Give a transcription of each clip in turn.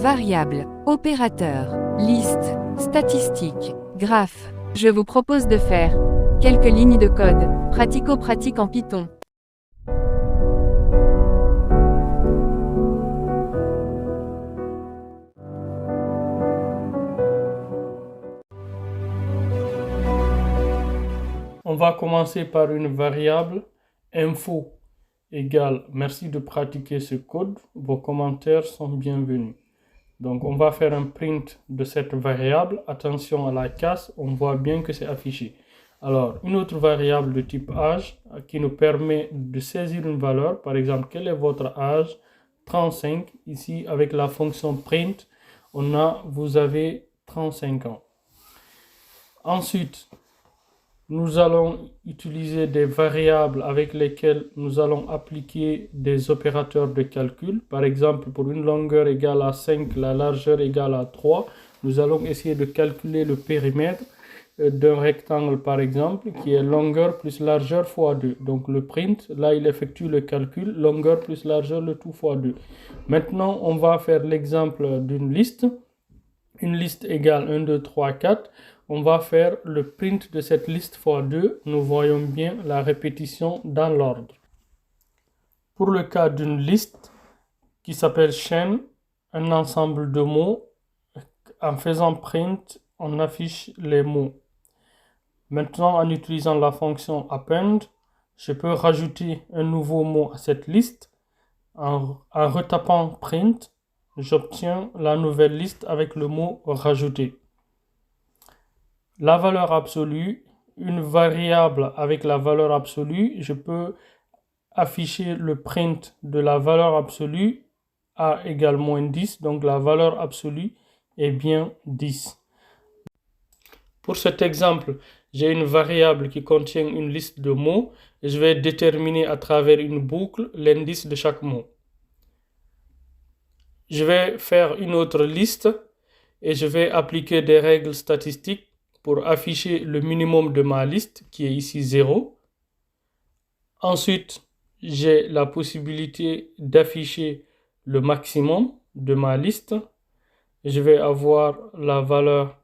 variable, opérateur, liste, statistique, graphe. Je vous propose de faire quelques lignes de code pratico-pratique en Python. On va commencer par une variable info égale merci de pratiquer ce code, vos commentaires sont bienvenus. Donc on va faire un print de cette variable, attention à la casse, on voit bien que c'est affiché. Alors une autre variable de type âge qui nous permet de saisir une valeur, par exemple quel est votre âge, 35, ici avec la fonction print, vous avez 35 ans. Ensuite, nous allons utiliser des variables avec lesquelles nous allons appliquer des opérateurs de calcul. Par exemple, pour une longueur égale à 5, la largeur égale à 3, nous allons essayer de calculer le périmètre d'un rectangle, par exemple, qui est longueur plus largeur fois 2. Donc le print, là, il effectue le calcul, longueur plus largeur, le tout fois 2. Maintenant, on va faire l'exemple d'une liste. Une liste égale 1, 2, 3, 4. On va faire le print de cette liste fois 2. Nous voyons bien la répétition dans l'ordre. Pour le cas d'une liste qui s'appelle chaîne, un ensemble de mots, en faisant print, on affiche les mots. Maintenant, en utilisant la fonction append, je peux rajouter un nouveau mot à cette liste. En retapant print, j'obtiens la nouvelle liste avec le mot rajouter. La valeur absolue, une variable avec la valeur absolue, je peux afficher le print de la valeur absolue a égale moins 10, donc la valeur absolue est bien 10. Pour cet exemple, j'ai une variable qui contient une liste de mots et je vais déterminer à travers une boucle l'indice de chaque mot. Je vais faire une autre liste et je vais appliquer des règles statistiques pour afficher le minimum de ma liste qui est ici 0. Ensuite, j'ai la possibilité d'afficher le maximum de ma liste. Je vais avoir la valeur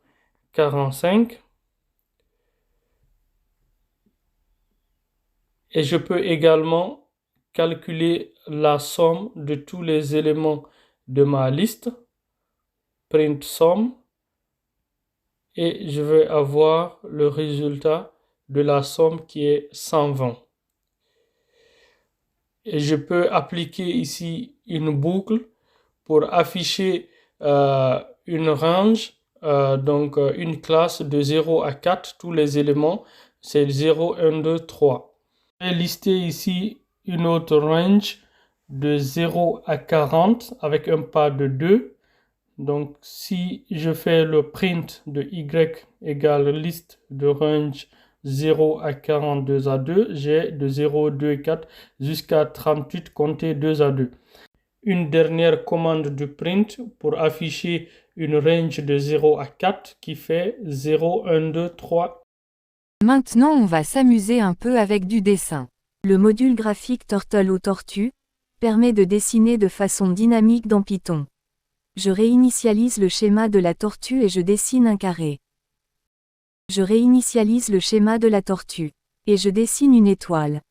45. Et je peux également calculer la somme de tous les éléments de ma liste. Print somme. Et je vais avoir le résultat de la somme qui est 120. Et je peux appliquer ici une boucle pour afficher une range, donc une classe de 0 à 4, tous les éléments, c'est 0, 1, 2, 3. Je vais lister ici une autre range de 0 à 40 avec un pas de 2. Donc, si je fais le print de y égale liste de range 0 à 42 à 2, j'ai de 0, 2, 4 jusqu'à 38 compter 2 à 2. Une dernière commande de print pour afficher une range de 0 à 4 qui fait 0, 1, 2, 3. Maintenant, on va s'amuser un peu avec du dessin. Le module graphique Turtle ou Tortue permet de dessiner de façon dynamique dans Python. Je réinitialise le schéma de la tortue et je dessine un carré. Je réinitialise le schéma de la tortue. Et je dessine une étoile.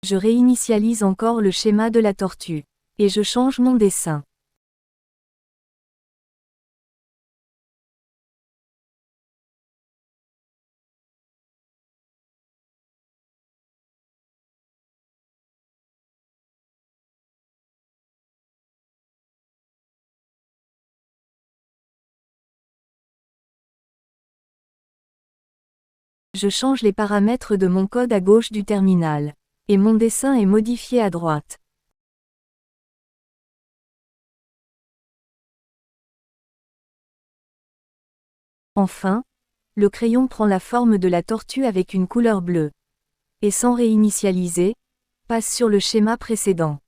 Je réinitialise encore le schéma de la tortue. Et je change mon dessin. Je change les paramètres de mon code à gauche du terminal. Et mon dessin est modifié à droite. Enfin, le crayon prend la forme de la tortue avec une couleur bleue. Et sans réinitialiser, passe sur le schéma précédent.